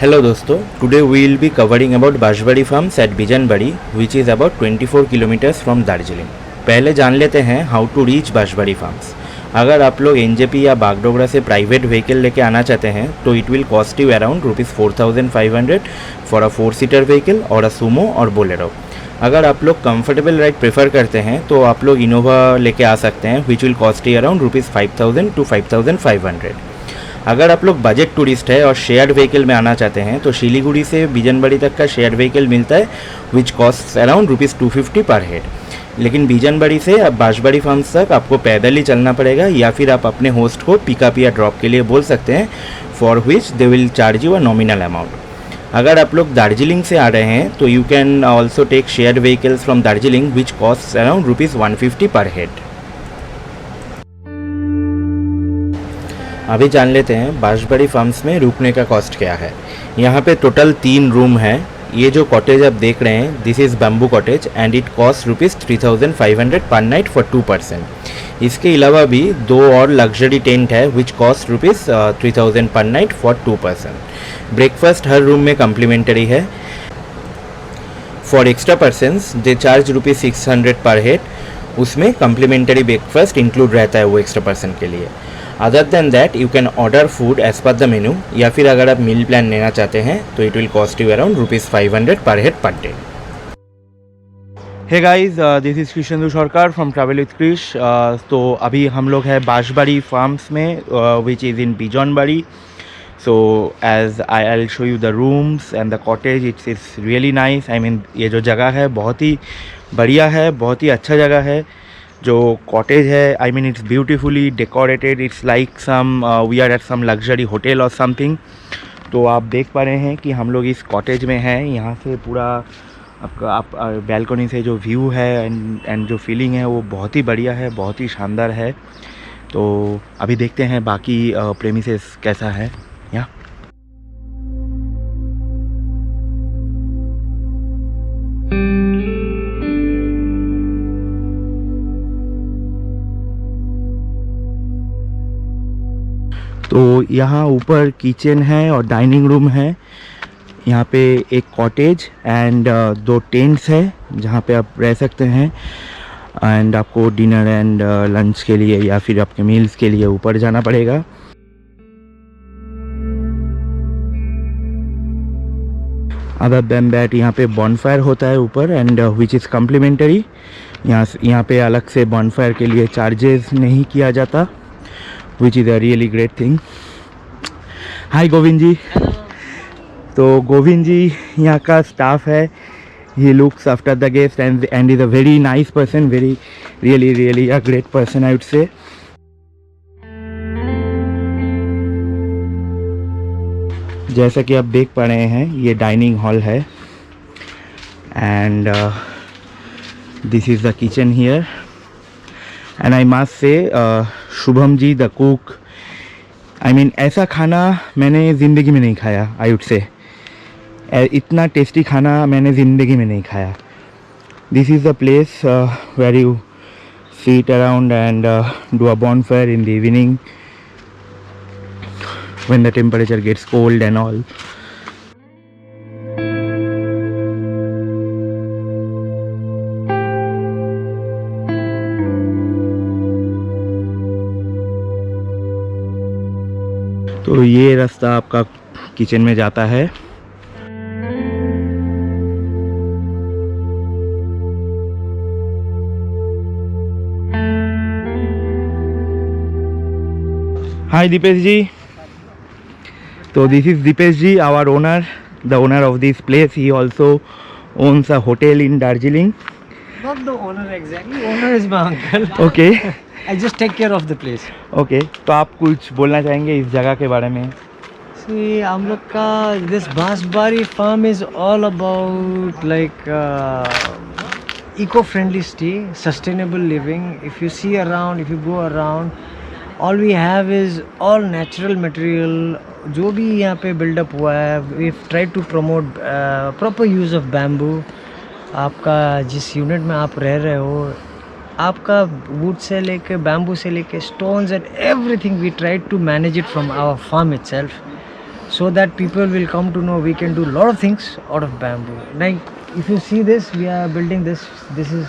Hello दोस्तों, today we will be covering about Bansbari farms at बिजनबाड़ी which is about 24 kilometers from Darjeeling. पहले जान लेते हैं how to reach Bansbari farms. अगर आप लोग एनजेपी या बागडोगरा से प्राइवेट व्हीकल लेके आना चाहते हैं तो it will cost you around ₹4500 for a 4-सीटर व्हीकल और अ सुमो और बोलेरो। अगर आप लोग कंफर्टेबल राइड प्रेफर करते हैं तो आप लोग इनोवा लेके आ सकते हैं which will cost you around ₹5000 to 5500। अगर आप लोग बजट टूरिस्ट है और शेयर्ड व्हीकल में आना चाहते हैं तो शिलीगुड़ी से बिजनबाड़ी तक का शेयर्ड व्हीकल मिलता है विच कॉस्ट अराउंड ₹250 पर हेड। लेकिन बिजनबाड़ी से अब बांसबाड़ी फार्म्स तक आपको पैदल ही चलना पड़ेगा या फिर आप अपने होस्ट को पिकअप या ड्रॉप के लिए बोल सकते हैं for which they will charge you a nominal amount. अगर आप लोग दार्जिलिंग से आ रहे हैं तो you can also take shared vehicles from Darjeeling which cost around ₹150 per head. अभी जान लेते हैं बांसबाड़ी फार्म्स में रुकने का कॉस्ट क्या है। यहाँ पे टोटल 3 रूम है। ये जो कॉटेज आप देख रहे हैं this is bamboo cottage and it cost ₹3500 पर नाइट फॉर 2 पर्सन। इसके अलावा भी 2 और लग्जरी टेंट है विच कॉस्ट ₹3000 पर night for 2 person. Breakfast her room में कम्प्लीमेंटरी है। For extra persons they charge ₹600 पर हेड, उसमें कम्प्लीमेंटरी ब्रेकफास्ट इंक्लूड रहता है वो एक्स्ट्रा पर्सन के लिए। Other than that you can order food as per the menu या फिर अगर आप मील प्लान लेना चाहते हैं तो it will cost you around ₹500 per head per day. Hey guys, this is Krishnendu Sarkar from travel with Krrish. तो अभी हम लोग हैं बांसबाड़ी फार्म्स में which is in Bijanbari. So as I will show you the rooms and the cottage, it's really nice. I mean ये जो जगह है बहुत ही बढ़िया है, बहुत ही अच्छा जगह है। जो कॉटेज है I mean it's beautifully decorated, it's like some we are at some luxury hotel और समथिंग। तो आप देख पा रहे हैं कि हम लोग इस कॉटेज में हैं। यहाँ से पूरा आपका आप बैल्कनी से जो व्यू है एंड जो फीलिंग है वो बहुत ही बढ़िया है, बहुत ही शानदार है। तो अभी देखते हैं बाकी प्रेमिसेस कैसा है यहाँ। तो यहाँ ऊपर किचन है और डाइनिंग रूम है। यहाँ पे एक कॉटेज एंड 2 टेंट्स है जहाँ पे आप रह सकते हैं। एंड आपको डिनर एंड लंच के लिए या फिर आपके मील्स के लिए ऊपर जाना पड़ेगा। अदर देन दैट यहाँ पे बॉनफायर होता है ऊपर एंड विच इज़ कम्प्लीमेंटरी। यहाँ पे अलग से बॉनफायर के लिए चार्जेस नहीं किया जाता which is a really great thing. Hi Govind ji. तो गोविंद जी यहाँ का स्टाफ है। He looks after the guest and is a very nice person, very really a great person I would say. जैसा कि आप देख पा रहे हैं ये डाइनिंग हॉल है and this is the kitchen here and I must say Shubham ji the cook, I mean ऐसा खाना मैंने ज़िंदगी में नहीं खाया। आई वुड से इतना टेस्टी खाना मैंने ज़िंदगी में नहीं खाया। This is the place where you sit around and do a bonfire in the evening when the temperature gets cold and all. तो ये रास्ता आपका किचन में जाता है। हाय दीपेश जी। तो this is Deepesh ji, our owner, the owner of this place. He also owns a hotel in Darjeeling. Not the owner exactly. Owner is my uncle. Okay. I just take care of the place. Okay. तो आप कुछ बोलना चाहेंगे इस जगह के बारे में? See, हम लोग का this Bansbari farm is all about like eco-friendly stay, sustainable living. If you see around, if you go around, all we have is all natural material. जो भी यहाँ पे बिल्डअप हुआ है, we try to promote proper use of bamboo. आपका जिस unit में आप रह रहे हो, आपका वुड से लेके बैम्बू से लेके stones and everything we try to manage it from our farm itself. so that people will come to know we can do a lot of things out of bamboo. Like if you see this, we are building this. This is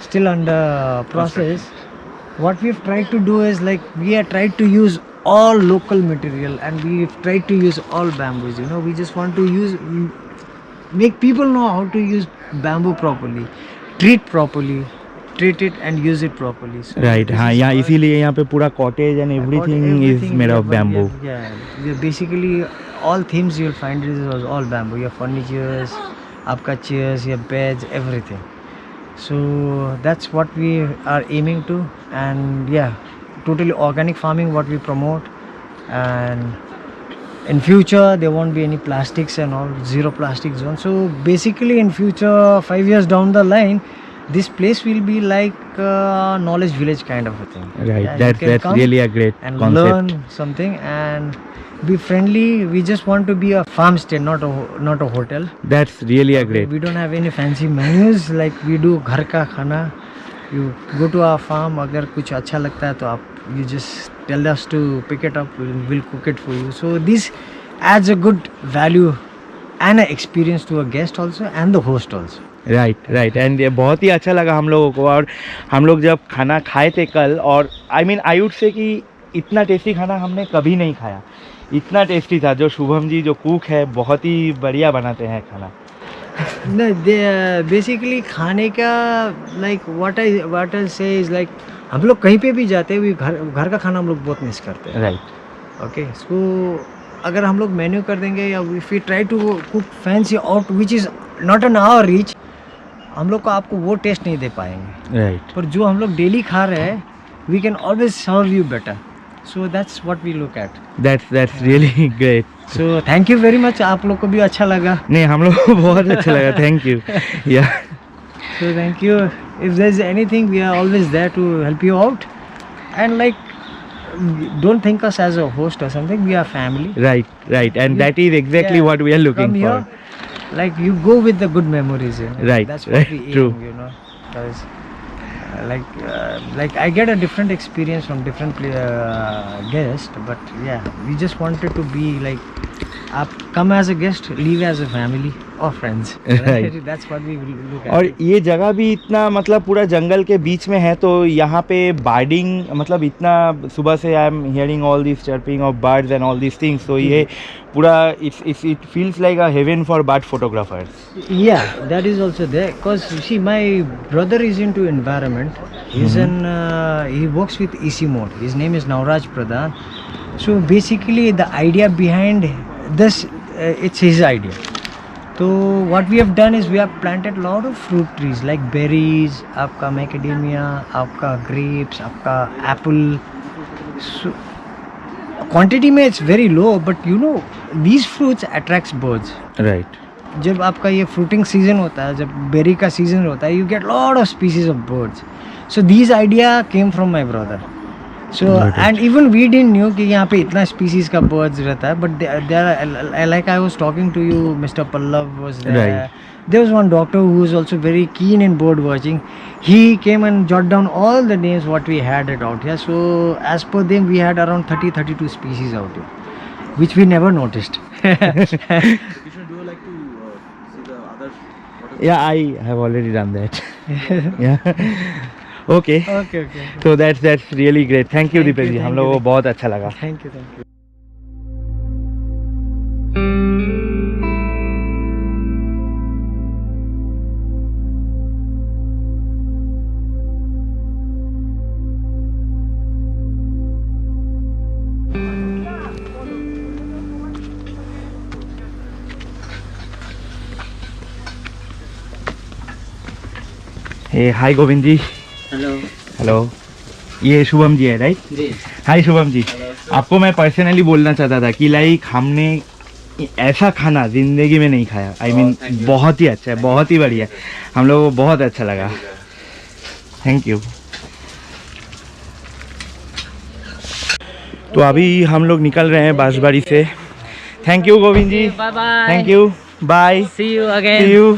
still under process. What we've tried to do is like we are tried to use all local material and we've tried to use all bamboos. You know, we just want to make people know how to use bamboo properly, treat it and use it properly. So right this हाँ is यहाँ all- इसीलिए यहाँ पे पूरा cottage and everything is everything made we of have- bamboo we have basically all themes you'll find is all bamboo. Your furnitures, आपका chairs, your beds, everything. So that's what we are aiming to, and yeah, totally organic farming what we promote, and in future there won't be any plastics and all, zero plastic zone. So basically in future 5 years down the line, this place will be like a knowledge village kind of a thing. Right Yeah, you that's can that's come really a great and concept learn something and be friendly. We just want to be a farm stay, not a hotel. That's really a great We don't have any fancy menus, like we do घर का खाना. You go to our farm, अगर कुछ अच्छा लगता है तो आप you just tell us to pick it up, we'll cook it for you. So this adds a good value and an experience to a guest also and the host also. Right right and ये बहुत ही अच्छा लगा हम लोगों को और हम लोग जब खाना खाए थे कल और आई वुड से कि इतना टेस्टी खाना हमने कभी नहीं खाया इतना टेस्टी था जो शुभम जी जो कुक है बहुत ही बढ़िया बनाते हैं खाना No, they basically खाने का like what I say is like हम लोग कहीं पे भी जाते हैं घर का खाना हम लोग बहुत मिस करते हैं. राइट ओके सो अगर हम लोग मेन्यू कर देंगे या if you try to cook fancy out which is not in our reach, हम लोग को आपको वो टेस्ट नहीं दे पाएंगे. राइट पर जो हम लोग डेली खा रहे हैं we can always serve you better. So that's what we look at. That's really great so thank you very much. आप लोग को भी अच्छा लगा. नहीं हम लोग को बहुत अच्छा लगा थैंक यू या So thank you. If there's anything, we are always there to help you out. And like, don't think us as a host or something. We are family. right and You- that is exactly Yeah, what we are looking Come for here, like you go with the good memories. You know? Right, That's what right, we aim. true. You know, because like I get a different experience from different guests, but yeah, we just wanted to be like, आप come as a guest, leave as a family or friends. Right. That's what we will look at. और ये जगह भी इतना मतलब पूरा जंगल के बीच में है तो यहाँ पे बर्डिंग मतलब इतना सुबह से I am hearing all this chirping of birds and all this things तो ये पूरा it feels like a heaven for bird photographers Yeah, that is also there. Cause you see, my brother is into environment. He's he works with EC Mode. His name is Nauraj Pradhan. So basically, the idea behind this, it's his idea. So what we have done is we have planted a lot of fruit trees like berries, आपका macadamia, आपका grapes, आपका apple. So quantity में it's very low, but you know these fruits attracts birds. Right जब आपका ये fruiting season होता है, जब बेरी का सीजन होता है, you get lot of species of birds. So these idea came from my brother. So and even we didn't knew कि यहाँ पे इतना स्पीसीज का बर्ड्स रहता है. But there like I was talking to you, mister Pallav was there. Right. There was one doctor who was also very keen in bird watching. He came and jotted down all the names what we had it out here. So as per them, we had around 32 species out here, which we never noticed. Krishna, do you like to see the other? What या I have already done that या okay Okay. तो that's really great thank you Thank Deepesh you, ji thank हम you, लोगों को thank बहुत अच्छा लगा Thank you. ए hi Govind ji Hello. Hello ये शुभम जी है राइट जी. हाय शुभम जी आपको मैं पर्सनली बोलना चाहता था कि लाइक हमने ऐसा खाना ज़िंदगी में नहीं खाया आई मीन thank you. बहुत ही अच्छा है बहुत ही बढ़िया है हम लोगों को बहुत अच्छा लगा थैंक यू तो अभी हम लोग निकल रहे हैं बांसबाड़ी से thank you Govind ji Bye bye. Thank you bye See you again. See you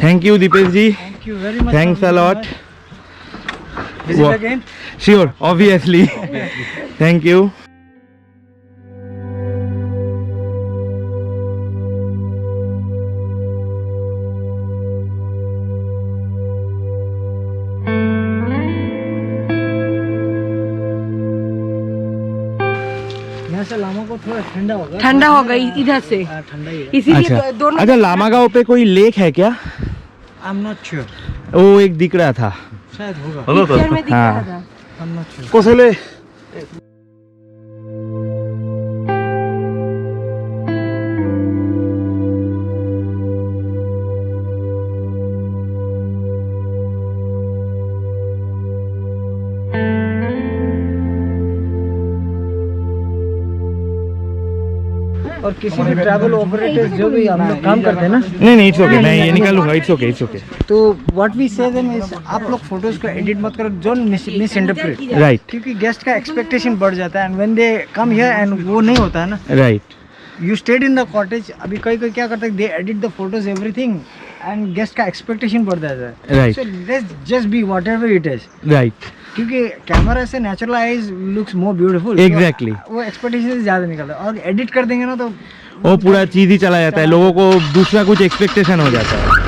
thank you Deepesh ji, Thank you very much. Thanks for a visiting lot. us. Visit again. Sure, obviously. Thank you. यहाँ से लामा को थोड़ा ठंडा होगा. ठंडा हो गई इधर से, ठंडा ही है. इसीलिए अच्छा दोनों अच्छा, लामागांव पे कोई लेक है क्या? I'm not sure. वो एक दिख रहा था. शायद होगा. पिक्चर में दिख हाँ. रहा था. I'm not sure. कोसले. और किसी भी ट्रैवल ऑपरेटर्स जो भी हम लोग काम करते हैं ना, नहीं इट्स ओके, मैं ये निकाल लूंगा. It's okay, it's okay. तो what we say then is आप लोग फोटोज को एडिट मत करो, डोंट मिस इंटरप्रेट. राइट, क्योंकि गेस्ट का एक्सपेक्टेशन बढ़ जाता है and when they come here and वो नहीं होता है ना. Right. You stayed in the cottage. अभी कोई कोई क्या करता है, they edit the photos everything and guest का एक्सपेक्टेशन बढ़ जाता है. Right. So let's just be whatever it is. Right. क्योंकि कैमरा से natural eyes looks more beautiful. Exactly. वो एक्सपेक्टेशन से ज़्यादा निकलता है और एडिट कर देंगे ना तो वो पूरा चीज ही चला जाता है, लोगों को दूसरा कुछ एक्सपेक्टेशन हो जाता है.